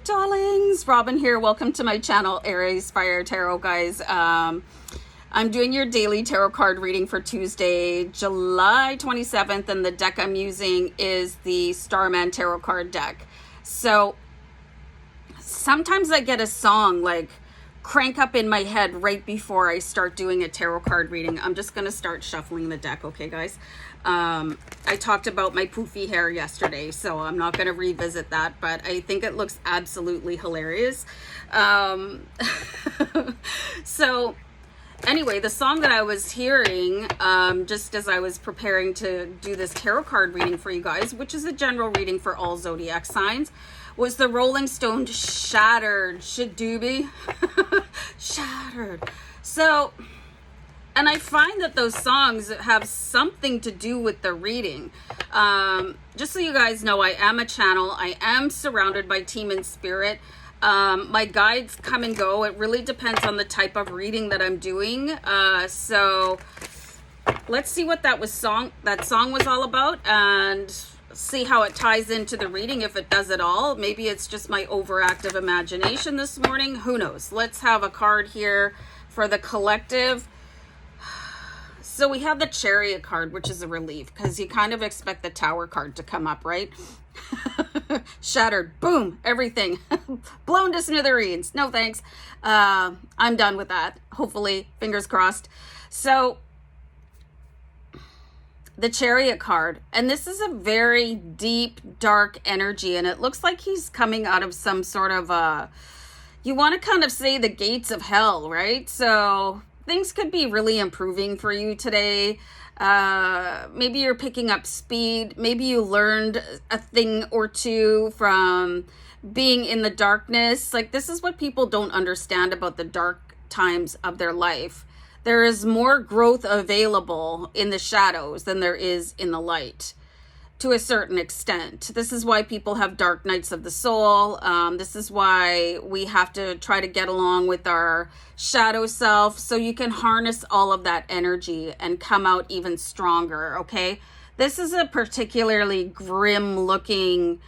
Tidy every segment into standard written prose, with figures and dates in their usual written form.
darlings, Robin here. Welcome to my channel, AriesFireTarot, guys. I'm doing your daily tarot card reading for Tuesday, July 27th, and the deck I'm using is the Starman Tarot card deck. So sometimes I get a song like crank up in my head right before I start doing a tarot card reading. I'm just going to start shuffling the deck, okay, guys? I talked about my poofy hair yesterday, so I'm not going to revisit that, but I think it looks absolutely hilarious. So anyway, the song that I was hearing just as I was preparing to do this tarot card reading for you guys, which is a general reading for all zodiac signs, was the Rolling Stones Shattered. Shadoobie. Shattered. So, and I find that those songs have something to do with the reading. Just so you guys know, I am a channel. I am surrounded by team and spirit. My guides come and go. It really depends on the type of reading that I'm doing. So let's see what that song was all about, and see how it ties into the reading, if it does at all. Maybe it's just my overactive imagination this morning. Who knows? Let's have a card here for the collective. So we have the Chariot card, which is a relief because you kind of expect the Tower card to come up, right? Shattered, boom, everything blown to smithereens. No thanks. I'm done with that. Hopefully, fingers crossed. So the Chariot card, and this is a very deep, dark energy, and it looks like he's coming out of some sort of you want to kind of say the gates of hell, right? So things could be really improving for you today. Maybe you're picking up speed. Maybe you learned a thing or two from being in the darkness. Like, this is what people don't understand about the dark times of their life. There is more growth available in the shadows than there is in the light, to a certain extent. This is why people have dark nights of the soul. This is why we have to try to get along with our shadow self, so you can harness all of that energy and come out even stronger, okay? This is a particularly grim looking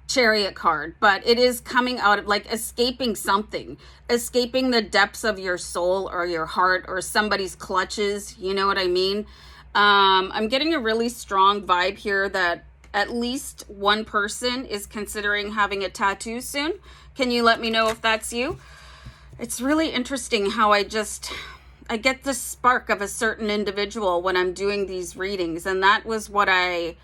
Chariot card, but it is coming out of like escaping something, escaping the depths of your soul or your heart or somebody's clutches. You know what I mean? I'm getting a really strong vibe here that at least one person is considering having a tattoo soon. Can you let me know if that's you? It's really interesting how I get the spark of a certain individual when I'm doing these readings, and that was what I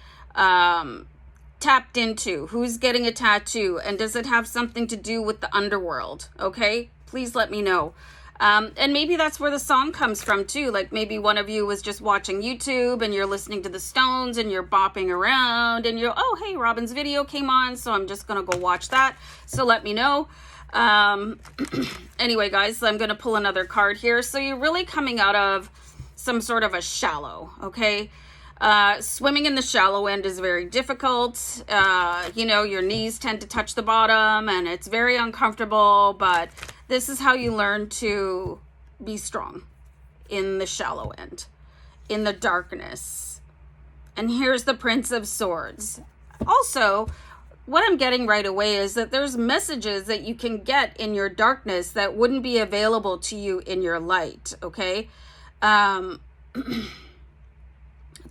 tapped into. Who's getting a tattoo, and does it have something to do with the underworld? Okay, please let me know. And maybe that's where the song comes from too. Like, maybe one of you was just watching YouTube and you're listening to the Stones and you're bopping around and you're, oh, hey, Robin's video came on, so I'm just going to go watch that. So let me know. Anyway, guys, I'm going to pull another card here. So you're really coming out of some sort of a shallow, okay? Swimming in the shallow end is very difficult. You know, your knees tend to touch the bottom and it's very uncomfortable, but this is how you learn to be strong in the shallow end, in the darkness. And here's the Prince of Swords. Also, what I'm getting right away is that there's messages that you can get in your darkness that wouldn't be available to you in your light, okay? The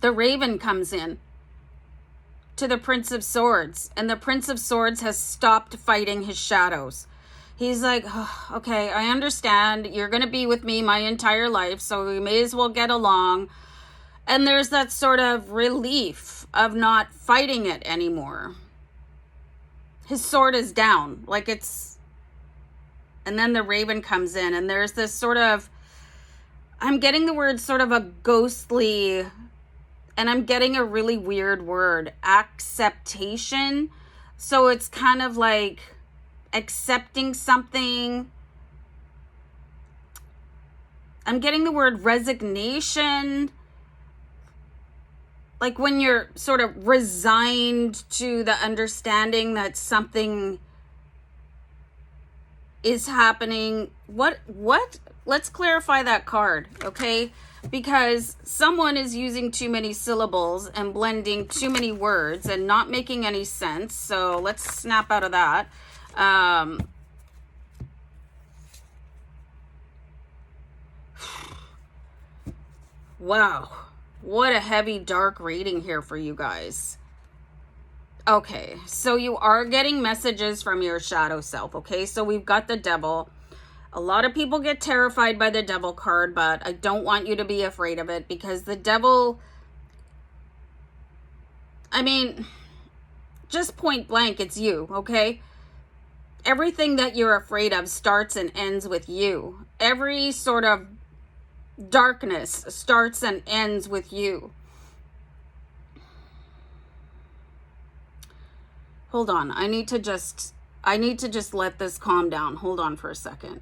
Raven comes in to the Prince of Swords, and the Prince of Swords has stopped fighting his shadows. He's like, oh, okay, I understand. You're going to be with me my entire life, so we may as well get along. And there's that sort of relief of not fighting it anymore. His sword is down, like it's... And then the Raven comes in, and there's this sort of... I'm getting the word sort of a ghostly... And I'm getting a really weird word, acceptation. So it's kind of like accepting something. I'm getting the word resignation. Like when you're sort of resigned to the understanding that something is happening. What? Let's clarify that card, okay? because someone is using too many syllables and blending too many words and not making any sense. So let's snap out of that. Wow, what a heavy, dark reading here for you guys. Okay, so you are getting messages from your shadow self, okay? So we've got the devil. A lot of people get terrified by the devil card, but I don't want you to be afraid of it, because the devil, I mean, just point blank, it's you, okay? Everything that you're afraid of starts and ends with you. Every sort of darkness starts and ends with you. Hold on, I need to just let this calm down. Hold on for a second.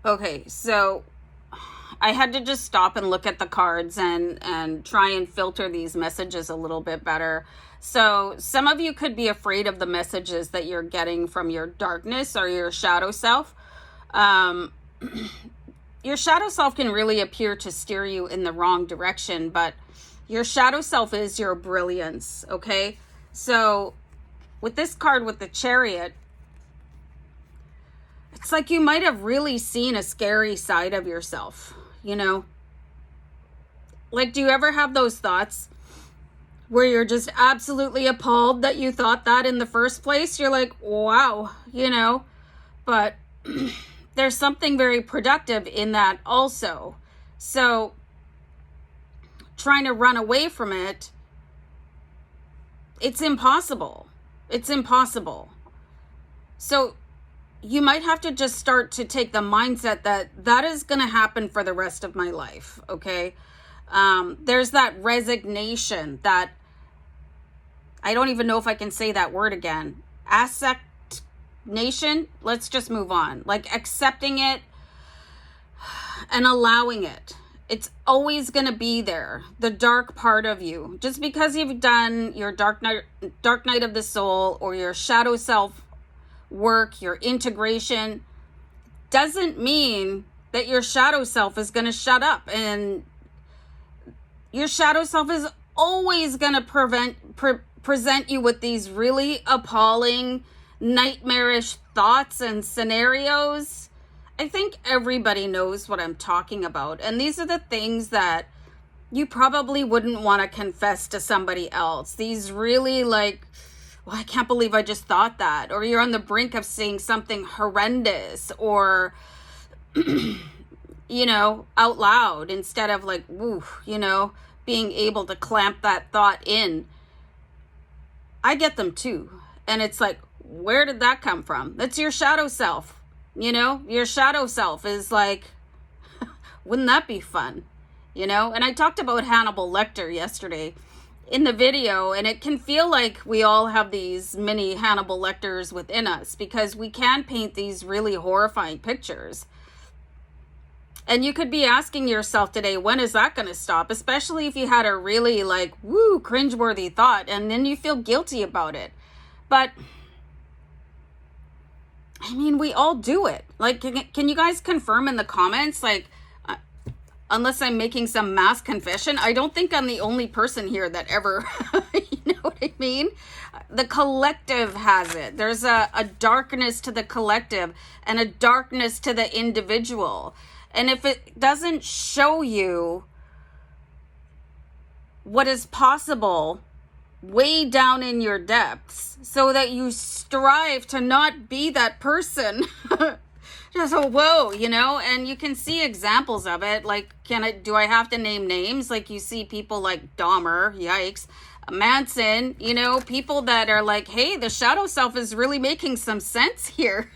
Okay, so I had to just stop and look at the cards and try and filter these messages a little bit better. So some of you could be afraid of the messages that you're getting from your darkness or your shadow self. Your shadow self can really appear to steer you in the wrong direction, but your shadow self is your brilliance, okay? So with this card with the Chariot, it's like you might have really seen a scary side of yourself, you know? Like, do you ever have those thoughts where you're just absolutely appalled that you thought that in the first place? You're like, wow, you know? But there's something very productive in that also. So trying to run away from it, it's impossible. It's impossible. So you might have to just start to take the mindset that that is going to happen for the rest of my life, okay? There's that resignation, that, I don't even know if I can say that word again. Acceptation. Let's just move on. Like accepting it and allowing it. It's always going to be there. The dark part of you. Just because you've done your dark night of the soul or your shadow self work, your integration, doesn't mean that your shadow self is going to shut up. And your shadow self is always going to present you with these really appalling, nightmarish thoughts and scenarios. I think everybody knows what I'm talking about. And these are the things that you probably wouldn't want to confess to somebody else. These really like, well, I can't believe I just thought that. Or you're on the brink of saying something horrendous or, you know, out loud instead of like, woo, you know, being able to clamp that thought in. I get them too. And it's like, where did that come from? That's your shadow self. You know, your shadow self is like, wouldn't that be fun? You know, and I talked about Hannibal Lecter yesterday in the video, and it can feel like we all have these mini Hannibal Lecters within us because we can paint these really horrifying pictures. And you could be asking yourself today, when is that going to stop? Especially if you had a really like, woo, cringeworthy thought, and then you feel guilty about it. But I mean, we all do it. Like, can you guys confirm in the comments? Like, unless I'm making some mass confession, I don't think I'm the only person here that ever, you know what I mean? The collective has it. There's a darkness to the collective and a darkness to the individual. And if it doesn't show you what is possible way down in your depths so that you strive to not be that person, just whoa, you know, and you can see examples of it. Like, do I have to name names? Like, you see people like Dahmer, yikes, Manson, you know, people that are like, hey, the shadow self is really making some sense here.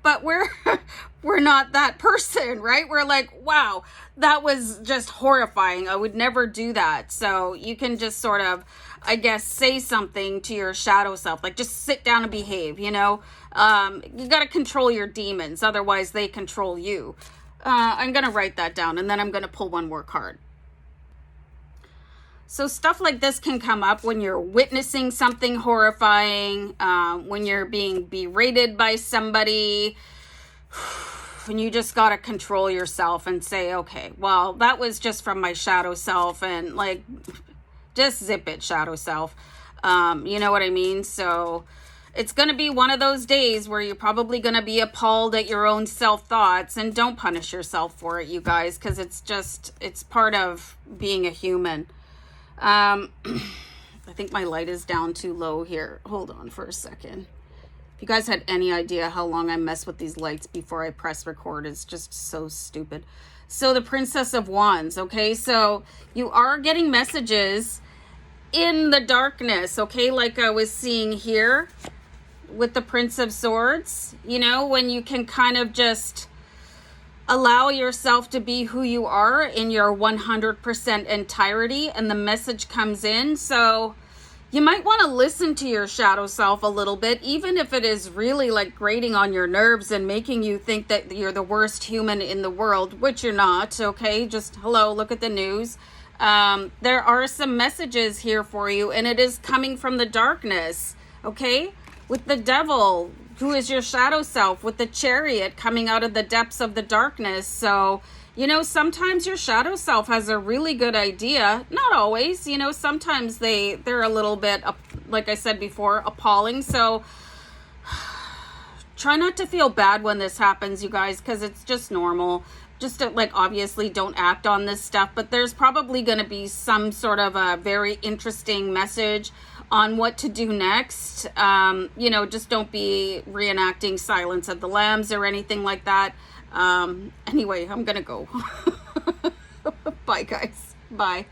But we're not that person, right? We're like, wow, that was just horrifying. I would never do that. So you can just sort of, I guess, say something to your shadow self, like just sit down and behave, you know? You got to control your demons. Otherwise they control you. I'm going to write that down, and then I'm going to pull one more card. So stuff like this can come up when you're witnessing something horrifying, when you're being berated by somebody. and you just got to control yourself and say, okay, well, that was just from my shadow self, and like, just zip it, shadow self. You know what I mean? So it's going to be one of those days where you're probably going to be appalled at your own self-thoughts, and don't punish yourself for it, you guys, because it's part of being a human. I think my light is down too low here. Hold on for a second. If you guys had any idea how long I mess with these lights before I press record, it's just so stupid. So the Princess of Wands, okay? So you are getting messages in the darkness, okay? Like I was seeing here with the Prince of Swords, you know, when you can kind of just allow yourself to be who you are in your 100% entirety, and the message comes in. So you might want to listen to your shadow self a little bit, even if it is really like grating on your nerves and making you think that you're the worst human in the world, which you're not, okay? Just hello, look at the news. There are some messages here for you, and it is coming from the darkness, okay? With the Devil, who is your shadow self, with the Chariot coming out of the depths of the darkness. So, you know, sometimes your shadow self has a really good idea. Not always, you know, sometimes they're a little bit, like I said before, appalling. So try not to feel bad when this happens, you guys, because it's just normal. Just to, like, obviously don't act on this stuff, but there's probably going to be some sort of a very interesting message on what to do next. You know, just don't be reenacting Silence of the Lambs or anything like that. Anyway, I'm gonna go. Bye, guys. Bye.